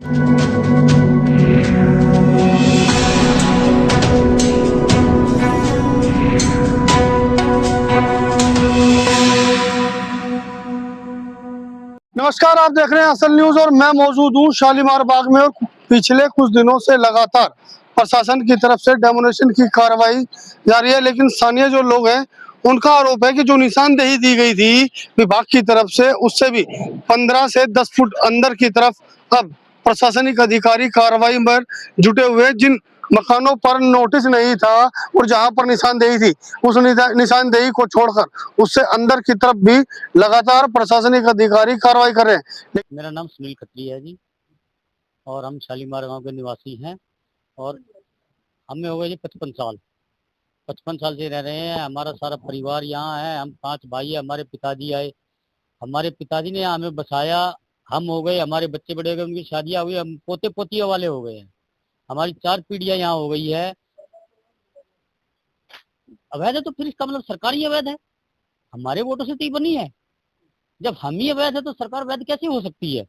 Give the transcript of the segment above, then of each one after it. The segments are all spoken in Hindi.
नमस्कार, आप देख रहे हैं असल न्यूज और मैं मौजूद हूँ शालीमार बाग में। और पिछले कुछ दिनों से लगातार प्रशासन की तरफ से डेमोनेशन की कार्रवाई जारी है, लेकिन स्थानीय जो लोग हैं उनका आरोप है कि जो निशानदेही दी गई थी विभाग की तरफ से, उससे भी 15 से 10 फुट अंदर की तरफ अब प्रशासनिक अधिकारी कार्रवाई में जुटे हुए। जिन मकानों पर नोटिस नहीं था और जहां पर निशानदेही थी, उस निशानदेही को छोड़कर उससे अंदर की तरफ भी लगातार प्रशासनिक अधिकारी कार्रवाई कर रहे हैं। मेरा नाम सुनील खत्री है जी, और हम शालीमार गांव के निवासी हैं। और हमें हो गए जी 55 साल से रह रहे हैं। हमारा सारा परिवार यहाँ है। हम 5 भाई है। हमारे पिताजी आए, हमारे पिताजी ने हमें बसाया। हम हो गए, हमारे बच्चे बड़े हो गए, उनकी शादियां हुई, हम पोते पोतियों वाले हो गए हैं। हमारी 4 पीढ़ियां यहाँ हो गई है। अवैध है तो फिर इसका मतलब सरकार ही अवैध है। हमारे वोटों से तो ही बनी है। जब हम ही अवैध है तो सरकार वैध कैसे हो सकती है?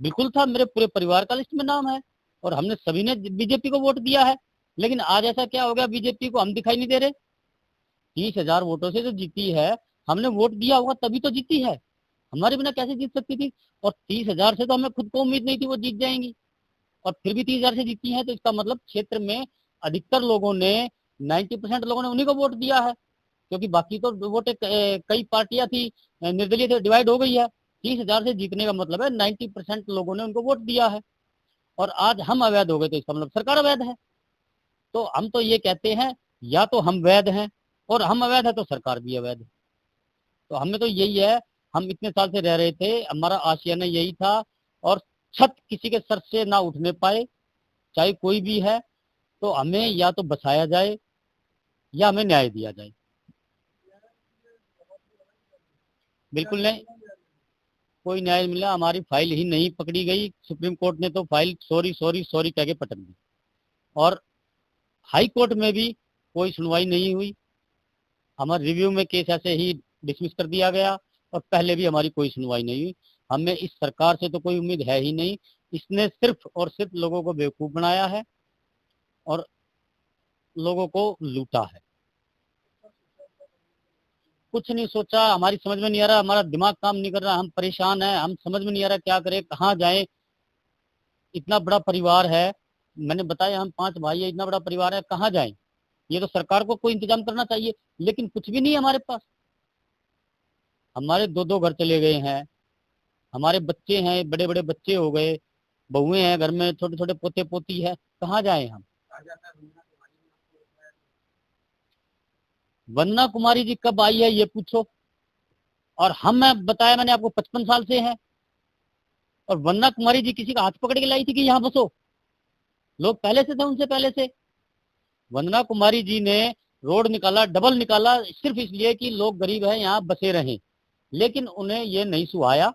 बिल्कुल था, मेरे पूरे परिवार का लिस्ट में नाम है और हमने सभी ने बीजेपी को वोट दिया है। लेकिन आज ऐसा क्या हो गया, बीजेपी को हम दिखाई नहीं दे रहे। 30,000 वोटों से जो जीती है, हमने वोट दिया होगा तभी तो जीती है। हमारे बिना कैसे जीत सकती थी? और 30,000 से तो हमें खुद को उम्मीद नहीं थी वो जीत जाएंगी, और फिर भी 30,000 से जीती है। तो इसका मतलब क्षेत्र में अधिकतर लोगों ने, 90% लोगों ने उन्हीं को वोट दिया है, क्योंकि बाकी तो वोट कई पार्टियां थी, निर्दलीय थे, डिवाइड हो गई है। 30,000 से जीतने का मतलब है 90% लोगों ने उनको वोट दिया है। और आज हम अवैध हो गए तो इसका मतलब सरकार अवैध है। तो हम तो ये कहते हैं, या तो हम वैध हैं और हम अवैध है तो सरकार भी अवैध है। तो हमें तो यही है, हम इतने साल से रह रहे थे, हमारा आशियाना यही था। और छत किसी के सर से ना उठने पाए, चाहे कोई भी है। तो हमें या तो बसाया जाए या हमें न्याय दिया जाए। बिल्कुल नहीं, कोई न्याय मिला। हमारी फाइल ही नहीं पकड़ी गई। सुप्रीम कोर्ट ने तो फाइल सॉरी सॉरी सॉरी कह के पटक दी, और हाई कोर्ट में भी कोई सुनवाई नहीं हुई। हमारे रिव्यू में केस ऐसे ही डिसमिस कर दिया गया, और पहले भी हमारी कोई सुनवाई नहीं हुई। हमें इस सरकार से तो कोई उम्मीद है ही नहीं। इसने सिर्फ और सिर्फ लोगों को बेवकूफ बनाया है और लोगों को लूटा है। कुछ नहीं सोचा, हमारी समझ में नहीं आ रहा, हमारा दिमाग काम नहीं कर रहा, हम परेशान हैं, हम समझ में नहीं आ रहा क्या करें, कहाँ जाएं। इतना बड़ा परिवार है, मैंने बताया हम 5 भाई है, इतना बड़ा परिवार है, कहाँ जाएं? ये तो सरकार को कोई इंतजाम करना चाहिए, लेकिन कुछ भी नहीं है हमारे पास। हमारे 2-2 घर चले गए हैं, हमारे बच्चे हैं, बड़े बड़े बच्चे हो गए, बहुएं हैं घर में, छोटे छोटे पोते पोती है, कहाँ जाएं हम? वंदना कुमारी जी कब आई है ये पूछो। और हम, मैं बताया मैंने आपको, 55 साल से हैं। और वंदना कुमारी जी किसी का हाथ पकड़ के लाई थी कि यहाँ बसो? लोग पहले से थे, उनसे पहले से। वंदना कुमारी जी ने रोड निकाला, डबल निकाला, सिर्फ इसलिए कि लोग गरीब हैं, यहाँ बसे रहें। लेकिन उन्हें ये नहीं सुहाया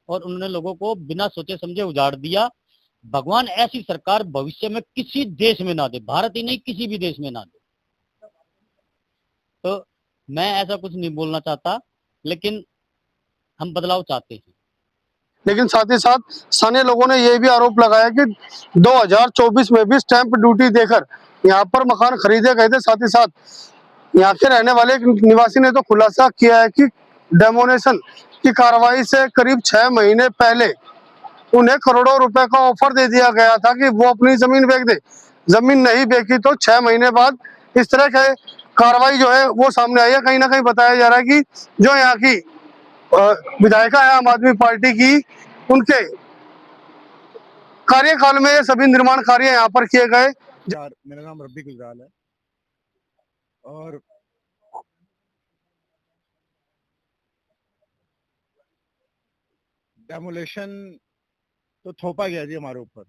और उन्होंने लोगों को बिना सोचे समझे उजाड़ दिया। भगवान ऐसी सरकार भविष्य में किसी देश में ना दे, भारत ही नहीं किसी भी देश में ना दे। तो मैं ऐसा कुछ नहीं बोलना चाहता, लेकिन हम बदलाव चाहते हैं। लेकिन साथ ही साथ स्थानीय लोगों ने यह भी आरोप लगाया कि 2024 में भी स्टैंप ड्यूटी देकर यहाँ पर मकान खरीदे गए थे। साथ ही साथ यहाँ के रहने वाले एक निवासी ने तो खुलासा किया है कि डेमोनेशन की कार्रवाई से करीब 6 महीने पहले उन्हें करोड़ों रुपए का ऑफर दे दिया गया था कि वो अपनी जमीन बेच दे। जमीन नहीं बेची तो 6 महीने बाद इस तरह के कार्रवाई जो है वो सामने आई है। कहीं ना कहीं बताया जा रहा है कि जो यहाँ की विधायिका है आम आदमी पार्टी की, उनके कार्यकाल में ये सभी निर्माण कार्य यहाँ पर किए गए। मेरा नाम रब्बी गुजराल है, और डेमोलेशन तो थोपा गया जी हमारे ऊपर।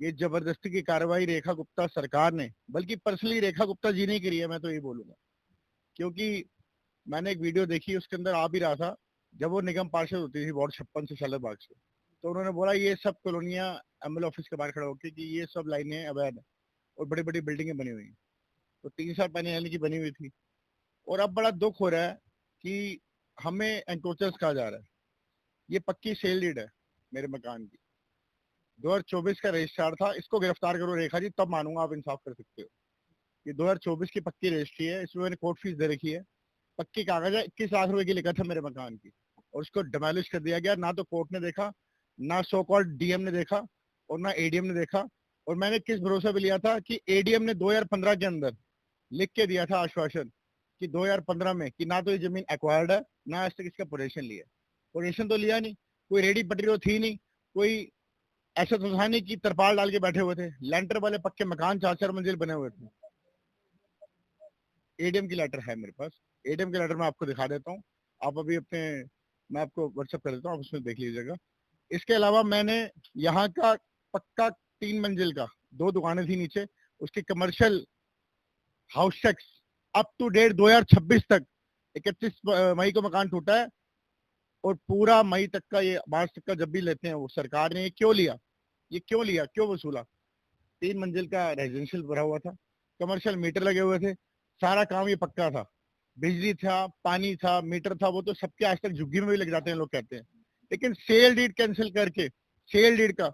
ये जबरदस्ती की कार्रवाई रेखा गुप्ता सरकार ने, बल्कि पर्सनली रेखा गुप्ता जी ने करी है, मैं तो यही बोलूंगा। क्योंकि मैंने एक वीडियो देखी, उसके अंदर आ भी रहा था, जब वो निगम पार्षद होती थी वार्ड 56 से शालीबाग से, तो उन्होंने बोला ये सब कॉलोनियां एमएलए ऑफिस के बाहर खड़ा होकर कि ये सब लाइनें अवैध है और बड़ी बड़ी बिल्डिंगें बनी हुई हैं। तो 3 साल पहले यानी कि बनी हुई थी। और अब बड़ा दुख हो रहा है कि हमें एंक्रोचर्स कहा जा रहा है। ये पक्की सेल डीड है मेरे मकान की, 2024 का रजिस्ट्रार था, इसको गिरफ्तार करो रेखा जी, तब मानूंगा आप इंसाफ कर सकते हो। ये 2024 की पक्की रजिस्ट्री है, इसमें मैंने कोर्ट फीस दे रखी है, पक्की कागज है, 21 लाख रुपए की लिखत है मेरे मकान की, और उसको डिमोलिश कर दिया गया। ना तो कोर्ट ने देखा, ना सो कॉल्ड डीएम ने देखा, और ना एडीएम ने देखा। और मैंने किस भरोसे पे लिया था कि एडीएम ने 2015 के अंदर लिख के दिया था आश्वासन कि 2015 में कि ना तो ये जमीन एक्वायर्ड है, ना आज तक इसका पोजेशन लिया। पोजेशन तो लिया नहीं, कोई रेडी पटरी तो थी नहीं, कोई ऐसा तो था नहीं कि तरपाल डाल के बैठे हुए थे, लेंटर वाले पक्के मकान 4-4 मंजिल बने हुए थे। एडीएम की लेटर है मेरे पास, एडीएम की लेटर मैं आपको दिखा देता हूँ, आप अभी अपने, मैं आपको व्हाट्सएप कर देता हूँ, आप उसमें देख लीजिएगा। इसके अलावा मैंने यहाँ का पक्का 3 मंजिल का, 2 दुकानें थी नीचे, उसकी commercial house tax up to date 2026 तक, 31 मई को मकान टूटा है, और पूरा मई तक का, ये मार्च तक का जब भी लेते हैं वो सरकार ने ये क्यों लिया, ये क्यों लिया, क्यों वसूला। 3 मंजिल का रेजिडेंशियल भरा हुआ था, कमर्शियल मीटर लगे हुए थे, सारा काम ये पक्का था, बिजली था, पानी था, मीटर था, वो तो सबके आज तक झुग्गी में भी लग जाते हैं लोग कहते हैं। लेकिन सेल डीड कैंसिल करके, सेल डीड का,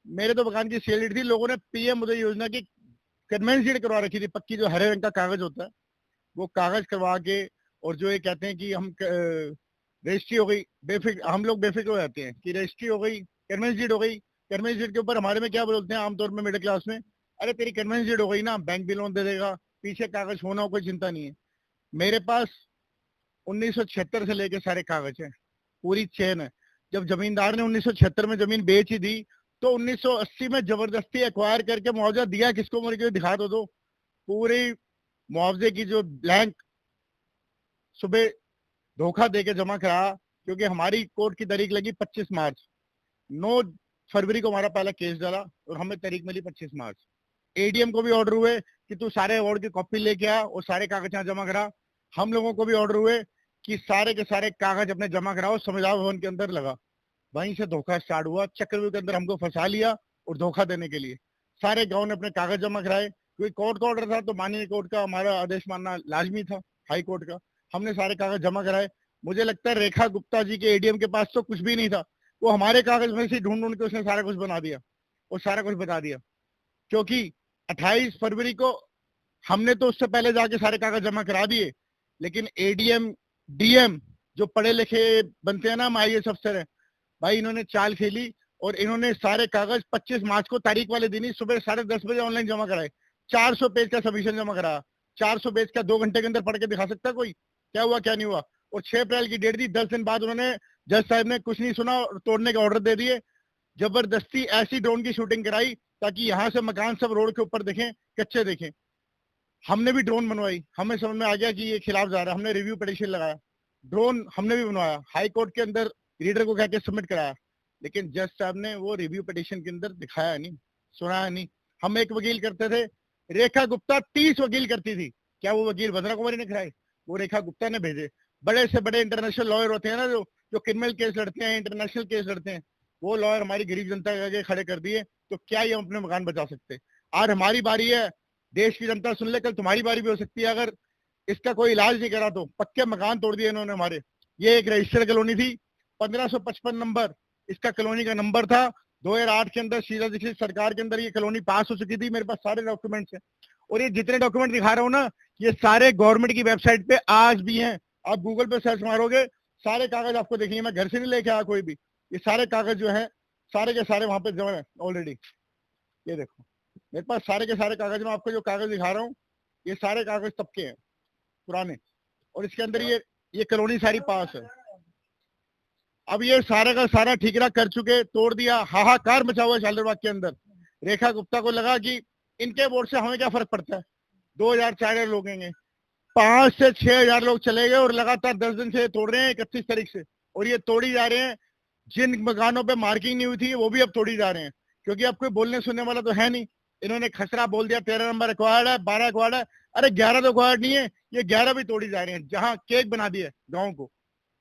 मेरे तो मकान की सेल डीड थी, लोगों ने पीएम उदय योजना की कन्वेंस डीड करवा रखी थी, पक्की जो हरे रंग का कागज होता है, वो कागज करवा के, और जो ये कहते हैं कि हम रजिस्ट्री हो गई, बेफिक्र, हम लोग बेफिक्र हो जाते हैं कि रजिस्ट्री हो गई, कन्वेंस डीड हो गई। कन्वेंस डीड के ऊपर हमारे में क्या बोलते हैं आमतौर में मिडिल क्लास में, अरे तेरी कन्वेंस डीड हो गई ना, बैंक भी लोन दे देगा, पीछे कागज होना हो कोई चिंता नहीं है। मेरे पास 1976 से लेके सारे कागज हैं, पूरी चेन है। जब जमींदार ने 1976 में जमीन बेच ही दी, तो 1980 में जबरदस्ती एक्वायर करके मुआवजा दिया किसको, मेरे को दिखा दो पूरी मुआवजे की जो ब्लैंक सुबह धोखा देके जमा करा, क्योंकि हमारी कोर्ट की तारीख लगी 25 मार्च, 9 फरवरी को हमारा पहला केस डाला और हमें तारीख मिली 25 मार्च। एडीएम को भी ऑर्डर हुए कि तू सारे अवार्ड की कॉपी लेके आ और सारे कागज यहाँ जमा करा। हम लोगों को भी ऑर्डर हुए कि सारे के सारे कागज अपने जमा कराओ, संविधान भवन के अंदर लगा। वहीं से धोखा स्टार्ट हुआ, चक्रव्यूह के अंदर हमको फंसा लिया और धोखा देने के लिए सारे गाँव ने अपने कागज जमा कराए, क्योंकि कोर्ट का ऑर्डर था तो माननीय कोर्ट का हमारा आदेश मानना लाजमी था, हाई कोर्ट का। हमने सारे कागज जमा कराए। मुझे लगता है रेखा गुप्ता जी के एडीएम के पास तो कुछ भी नहीं था, वो हमारे कागज में से ढूंढ ढूंढ के उसने सारा कुछ बना दिया और सारा कुछ बता दिया, क्योंकि 28 फरवरी को हमने तो उससे पहले जाके सारे कागज जमा करा दिए, लेकिन एडीएम डीएम जो पढ़े लिखे बनते हैं ना, हम आईएएस अफसर है भाई, इन्होंने चाल खेली और इन्होंने सारे कागज 25 मार्च को तारीख वाले दिन ही सुबह 10:30 बजे ऑनलाइन जमा कराए। 400 पेज का सबमिशन जमा कराया, 400 पेज का 2 घंटे के अंदर पढ़ के दिखा सकता है कोई क्या हुआ क्या नहीं हुआ। और 6 अप्रैल की डेट दी, 10 दिन बाद उन्होंने, जज साहब ने कुछ नहीं सुना और तोड़ने के ऑर्डर दे दिए। जबरदस्ती ऐसी ड्रोन की शूटिंग कराई ताकि यहाँ से मकान सब रोड के ऊपर दिखें, कच्चे दिखें। हमने भी ड्रोन बनवाई, हमें समझ में आ गया कि ये खिलाफ जा रहा है, हमने रिव्यू पिटीशन लगाया, ड्रोन हमने भी बनवाया, हाई कोर्ट के अंदर रीडर को कह के सबमिट कराया, लेकिन जज साहब ने वो रिव्यू पिटीशन के अंदर दिखाया नहीं, सुनाया नहीं। हम एक वकील करते थे, रेखा गुप्ता 30 वकील करती थी, क्या वो वकील वंदना कुमारी ने कराए? वो रेखा गुप्ता ने भेजे। बड़े से बड़े इंटरनेशनल लॉयर होते हैं ना, जो क्रिमिनल केस लड़ते हैं, इंटरनेशनल केस लड़ते हैं, वो लॉयर हमारी गरीब जनता के आगे खड़े कर दिए, तो क्या ये हम अपने मकान बचा सकते? आज हमारी बारी है, देश की जनता सुन ले, कल तुम्हारी बारी भी हो सकती है। अगर इसका कोई इलाज नहीं करा तो पक्के मकान तोड़ दिए इन्होंने हमारे। ये एक रजिस्टर्ड कॉलोनी थी, 1555 नंबर इसका कॉलोनी का नंबर था। 2008 के अंदर शीला दीक्षित सरकार के अंदर ये कॉलोनी पास हो चुकी थी, मेरे पास सारे डॉक्यूमेंट्स हैं। और ये जितने डॉक्यूमेंट दिखा रहा हूँ ना, ये सारे गवर्नमेंट की वेबसाइट पे आज भी हैं। आप गूगल पे सर्च मारोगे, सारे कागज आपको देखेंगे, मैं घर से नहीं लेके आया कोई भी, ये सारे कागज जो है सारे के सारे वहां पे जमा है ऑलरेडी। ये देखो मेरे पास सारे के सारे कागज, में आपको जो कागज दिखा रहा हूँ ये सारे कागज तब के हैं, पुराने, और इसके अंदर ये कॉलोनी सारी पास है। अब ये सारा का सारा ठीकरा कर चुके, तोड़ दिया, हाहाकार मचा हुआ शालरबाग के अंदर। रेखा गुप्ता को लगा कि इनके वोट से हमें क्या फर्क पड़ता है, 2000-4000 लोग हैं, 5 से 6,000 लोग चले गए और लगातार 10 दिन से तोड़ रहे हैं, 31 तारीख से, और ये तोड़ी जा रहे हैं। जिन मकानों पे मार्किंग नहीं हुई थी वो भी अब तोड़ी जा रहे हैं, क्योंकि अब कोई बोलने सुनने वाला तो है नहीं। इन्होंने खसरा बोल दिया, 13 नंबर एक्वायर्ड है, 12 एक्वायर्ड है, अरे 11 तो एक्वायर्ड नहीं है, ये 11 भी तोड़ी जा रहे हैं। जहां केक बना दिए गाँव को,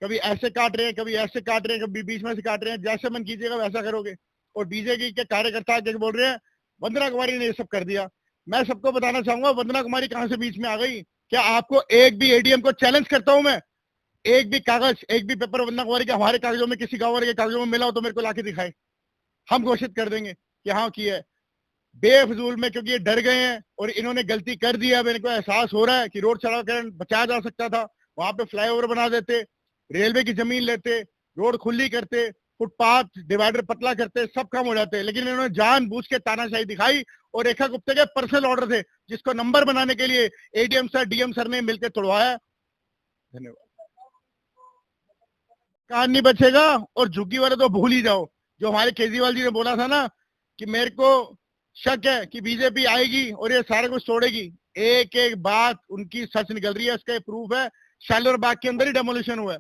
कभी ऐसे काट रहे हैं, कभी ऐसे काट रहे हैं, कभी बीच में से काट रहे हैं, जैसे मन कीजिएगा वैसा करोगे। और बीजेपी के कार्यकर्ता आके बोल रहे हैं वंदना कुमारी ने ये सब कर दिया। मैं सबको बताना चाहूंगा, वंदना कुमारी कहां से बीच में आ गई? क्या आपको एक भी एडीएम को चैलेंज करता हूं मैं, एक भी कागज, एक भी पेपर वंदना कुमारी के हमारे कागजों में, किसी गाँव वाले के कागजों में मिला हो तो मेरे को लाके दिखाए। हम घोषित कर देंगे कि हाँ किया है बेफजूल में, क्योंकि ये डर गए हैं और इन्होंने गलती कर दी है। अब इनको एहसास हो रहा है कि रोड चौड़ाकरण बचाया जा सकता था, वहां पे फ्लाईओवर बना देते, रेलवे की जमीन लेते, रोड खुली करते, फुटपाथ डिवाइडर पतला करते, सब काम हो जाते। लेकिन इन्होंने जानबूझ के तानाशाही दिखाई और रेखा गुप्ता के पर्सनल ऑर्डर थे जिसको नंबर बनाने के लिए एडीएम सर डीएम सर ने मिलकर तोड़वाया। धन्यवाद। कान नहीं बचेगा और झुग्गी वाले तो भूल ही जाओ। जो हमारे केजरीवाल जी ने बोला था ना कि मेरे को शक है कि बीजेपी आएगी और ये सारा कुछ तोड़ेगी, एक एक बात उनकी सच निकल रही है। इसका प्रूफ है शालीमार बाग के अंदर ही डेमोलिशन हुआ है,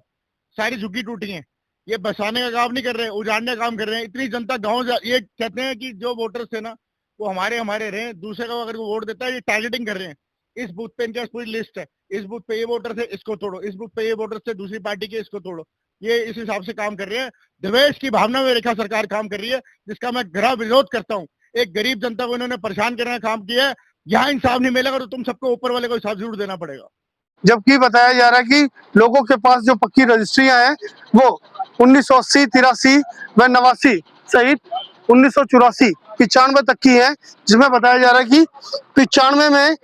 सारी झुग्गी टूटी है। ये बसाने का काम नहीं कर रहे, उजाड़ने का काम कर रहे हैं। इतनी जनता गाँव ये कहते हैं कि जो वोटर्स थे ना वो हमारे रहे, दूसरे को अगर वो वोट देता है ये टारगेटिंग कर रहे हैं। इस बूथ पे इनके पास पूरी लिस्ट है, इस बूथ पे ये वोटर थे इसको तोड़ो, इस बूथ पे ये वोटर थे दूसरी पार्टी के इसको तोड़ो। ये इस हिसाब से काम कर रहे हैं। द्वेष की भावना में रेखा सरकार काम कर रही है, जिसका मैं गहरा विरोध करता हूँ। एक गरीब जनता को इन्होंने परेशान करने का काम किया है। यहाँ इंसाफ नहीं मिलेगा तो तुम सबको ऊपर वाले को हिसाब जरूर देना पड़ेगा। जबकि बताया जा रहा है कि लोगों के पास जो पक्की रजिस्ट्रियां हैं वो 1980, 83 व 89 सहित 1984, 95 तक की है, जिसमें बताया जा रहा है कि 95 में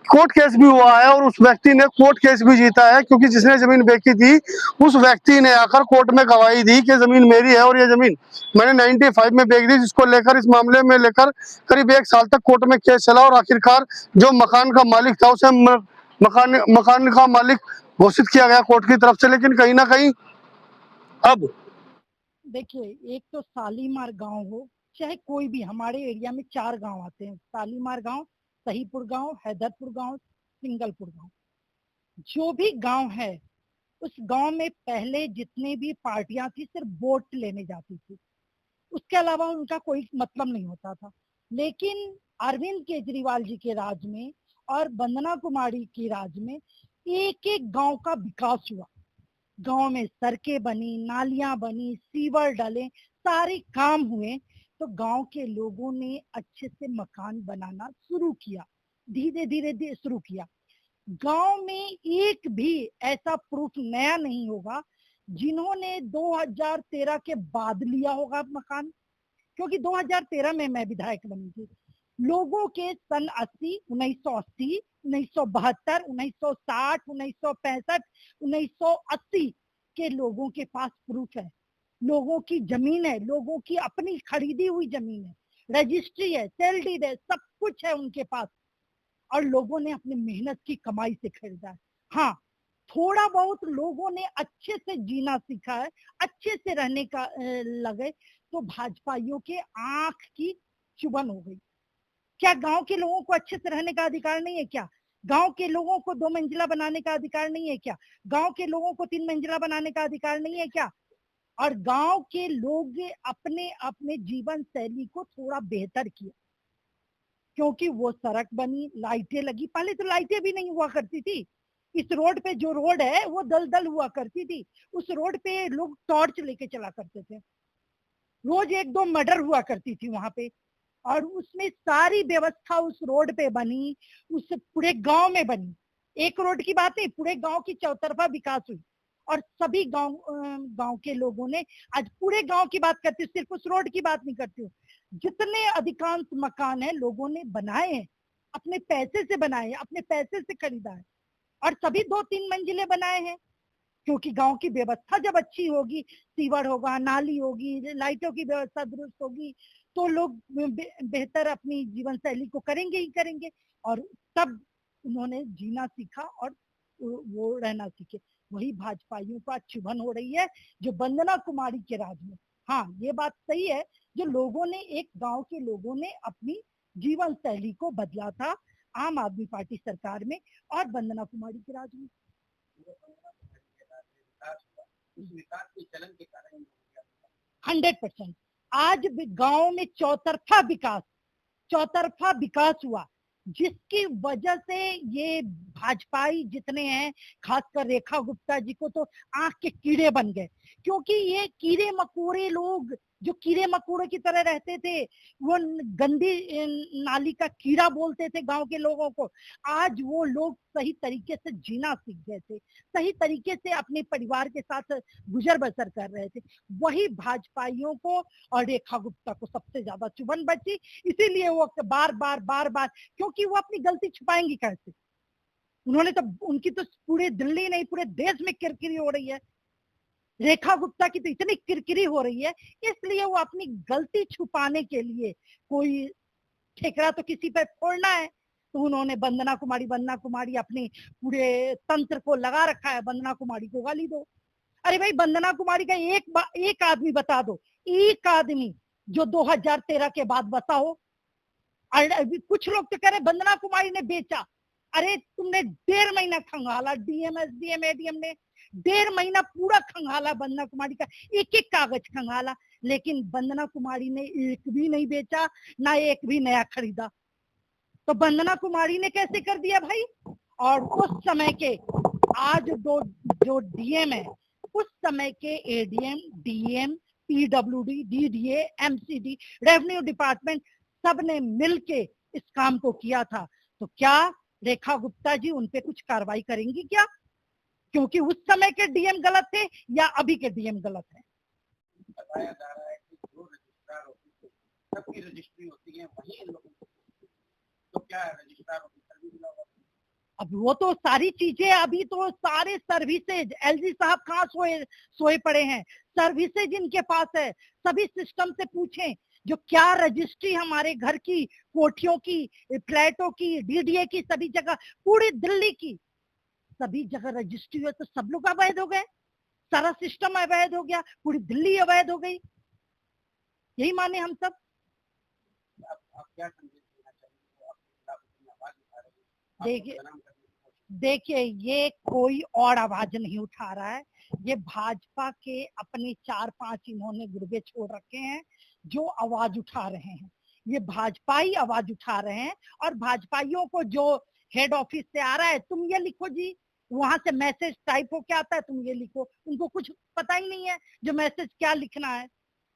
कोर्ट केस भी हुआ है और उस व्यक्ति ने कोर्ट केस भी जीता है, क्योंकि जिसने जमीन बेची थी उस व्यक्ति ने आकर कोर्ट में गवाही दी कि जमीन मेरी है और ये जमीन मैंने 95 में बेच दी, जिसको लेकर इस मामले में लेकर करीब 1 साल तक कोर्ट में केस चला और आखिरकार जो मकान का मालिक था उसे मकान का मालिक घोषित किया गया कोर्ट की तरफ से। लेकिन कहीं ना कहीं अब देखिए, एक तो शालीमार गांव हो चाहे कोई भी, हमारे एरिया में 4 गांव आते हैं, शालीमार गांव, सहीपुर गांव, हैदरपुर गांव, सिंगलपुर गांव। जो भी गांव है उस गांव में पहले जितने भी पार्टियां थी सिर्फ वोट लेने जाती थी, उसके अलावा उनका कोई मतलब नहीं होता था। लेकिन अरविंद केजरीवाल जी के राज में और वंदना कुमारी की राज में एक एक गांव का विकास हुआ। गांव में सड़कें बनी, नालियां बनी, सीवर डले, सारे काम हुए। तो गांव के लोगों ने अच्छे से मकान बनाना शुरू किया, धीरे धीरे शुरू किया। गांव में एक भी ऐसा प्रूफ नया नहीं होगा जिन्होंने 2013 के बाद लिया होगा मकान, क्योंकि 2013 में मैं विधायक बनी थी। लोगों के सन 80, 1980, 1972, 1960, 1965, 1980 के लोगों के पास प्रूफ है, लोगों की जमीन है, लोगों की अपनी खरीदी हुई जमीन है, रजिस्ट्री है, सेल डीड है, सब कुछ है उनके पास और लोगों ने अपनी मेहनत की कमाई से खरीदा है। हाँ, थोड़ा बहुत लोगों ने अच्छे से जीना सीखा है, अच्छे से रहने का लगे तो भाजपाइयों के आंख की चुभन हो गई। क्या गांव के लोगों को अच्छे से रहने का अधिकार नहीं है क्या? गांव के लोगों को 2 मंजिला बनाने का अधिकार नहीं है क्या? गांव के लोगों को 3 मंजिला बनाने का अधिकार नहीं है क्या? और गांव के लोग अपने अपने जीवन शैली को थोड़ा बेहतर किया, क्योंकि वो सड़क बनी, लाइटें लगी। पहले तो लाइटें भी नहीं हुआ करती थी। इस रोड पे जो रोड है वो दलदल हुआ करती थी, उस रोड पे लोग टॉर्च लेके चला करते थे, रोज 1-2 मर्डर हुआ करती थी वहां पे। और उसमें सारी व्यवस्था उस रोड पे बनी, उस पूरे गांव में बनी। एक रोड की बात नहीं, पूरे गांव की चौतरफा विकास हुई और सभी गांव के लोगों ने, आज पूरे गांव की बात करती हूँ, सिर्फ उस रोड की बात नहीं करती हूँ, जितने अधिकांश मकान है लोगों ने बनाए हैं, अपने पैसे से बनाए हैं, अपने पैसे से खरीदा है और सभी 2-3 मंजिले बनाए हैं। क्योंकि गांव की व्यवस्था जब अच्छी होगी, सीवर होगा, नाली होगी, लाइटों की व्यवस्था दुरुस्त होगी, तो लोग बेहतर अपनी जीवन शैली को करेंगे ही करेंगे और तब उन्होंने जीना सीखा और वो रहना सीखे। वही भाजपाइयों का चुभन हो रही है जो वंदना कुमारी के राज में। हाँ, ये बात सही है, जो लोगों ने, एक गांव के लोगों ने अपनी जीवन शैली को बदला था आम आदमी पार्टी सरकार में और वंदना कुमारी के राज में। 100% आज गांव में चौतरफा विकास हुआ, जिसकी वजह से ये भाजपाई जितने हैं, खासकर रेखा गुप्ता जी को तो आंख के कीड़े बन गए, क्योंकि ये कीड़े मकोड़े लोग जो कीड़े मकोड़े की तरह रहते थे, वो गंदी नाली का कीड़ा बोलते थे गांव के लोगों को, आज वो लोग सही तरीके से जीना सीख गए थे, सही तरीके से अपने परिवार के साथ गुजर बसर कर रहे थे। वही भाजपाइयों को और रेखा गुप्ता को सबसे ज्यादा चुभन बची, इसीलिए वो बार बार क्योंकि वो अपनी गलती छुपाएंगी कैसे? उन्होंने तो, उनकी तो पूरे दिल्ली नहीं पूरे देश में किरकिरी हो रही है, रेखा गुप्ता की तो इतनी किरकिरी हो रही है, इसलिए वो अपनी गलती छुपाने के लिए कोई ठेकरा तो किसी पे फोड़ना है, तो उन्होंने वंदना कुमारी अपने पूरे तंत्र को लगा रखा है, वंदना कुमारी को गाली दो। अरे भाई, वंदना कुमारी का एक आदमी बता दो, एक आदमी जो 2013 के बाद बताओ। कुछ लोग तो कह रहे वंदना कुमारी ने बेचा, अरे तुमने 1.5 महीना खंगाला, डीएम एसडीएम एडीएम ने 1.5 महीना पूरा खंगाला, वंदना कुमारी का एक कागज खंगाला, लेकिन वंदना कुमारी ने एक भी नहीं बेचा, ना एक भी नया खरीदा। तो वंदना कुमारी ने कैसे कर दिया भाई? और उस समय के आज जो डीएम है, उस समय के ADM, DM, PWD, DDA, MCD, revenue department, सब ने मिलके इस काम को किया था। तो क्या रेखा गुप्ता जी उन पे कुछ कार्रवाई करेंगी क्या? क्योंकि उस समय के डीएम गलत थे या अभी के डीएम गलत है? बताया जा रहा है कि जो रजिस्ट्रार ऑफिस सबकी रजिस्ट्री होती है वही इन लोगों को, तो क्या रजिस्ट्रार ऑफिसर भी मिला हुआ? अब वो तो सारी चीजें, अभी तो सारे सर्विसेज, एलजी साहब कहाँ सोए पड़े हैं, सर्विसेज इनके पास है, सभी सिस्टम से पूछें। जो क्या रजिस्ट्री हमारे घर की, कोठियों की, फ्लैटों की, डीडीए की, सभी जगह, पूरी दिल्ली की सभी जगह रजिस्ट्री है, तो सब लोग अवैध हो गए, सारा सिस्टम अवैध हो गया, पूरी दिल्ली अवैध हो गई। यही माने हम सब। आप क्या संदेश देना चाहेंगे? देखिए, ये कोई और आवाज नहीं उठा रहा है, ये भाजपा के अपने 4-5 इन्होंने गुर्गे छोड़ रखे हैं जो आवाज उठा रहे हैं, ये भाजपाई आवाज उठा रहे हैं। और भाजपाइयों को जो हेड ऑफिस से आ रहा है, तुम ये लिखो जी, वहां से मैसेज टाइप हो के आता है, तुम ये लिखो, उनको कुछ पता ही नहीं है जो मैसेज क्या लिखना है,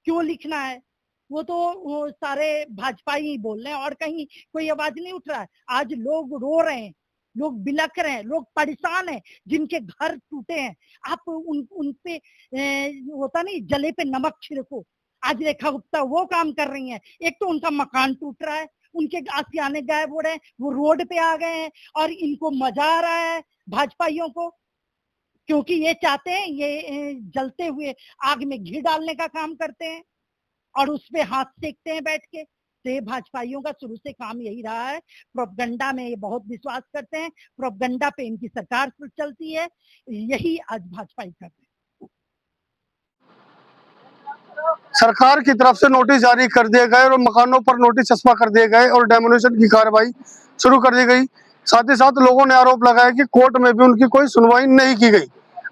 क्यों लिखना है। वो सारे भाजपाई ही बोल रहे हैं और कहीं कोई आवाज नहीं उठ रहा है। आज लोग रो रहे हैं, लोग बिलख रहे हैं, लोग परेशान हैं, जिनके घर टूटे हैं। आप उन पे होता नहीं, जले पे नमक छिड़को। आज रेखा गुप्ता वो काम कर रही हैं। एक तो उनका मकान टूट रहा है, उनके आशियाने गायब हो रहे हैं, वो रोड पे आ गए हैं और इनको मजा आ रहा है भाजपाइयों को, क्योंकि ये चाहते हैं, ये जलते हुए आग में घी डालने का काम करते हैं और उस पे हाथ सेकते हैं बैठ के। तो ये भाजपाइयों का शुरू से काम यही रहा है, प्रोपगंडा में ये बहुत विश्वास करते हैं, प्रोपगंडा पे इनकी सरकार चलती है, यही आज भाजपाई कर रहे हैं। सरकार की तरफ से नोटिस जारी कर दिए गए और मकानों पर नोटिस चस्पा कर दिए गए और डेमोलिशन की कार्रवाई शुरू कर दी गई। साथ ही साथ लोगों ने आरोप लगाया कि कोर्ट में भी उनकी कोई सुनवाई नहीं की गई।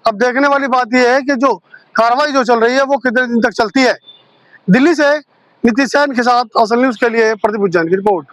अब देखने वाली बात यह है कि जो कार्रवाई जो चल रही है वो कितने दिन तक चलती है। दिल्ली से नीतीश सैन के साथ असल न्यूज के लिए प्रदीप उज्जैन की रिपोर्ट।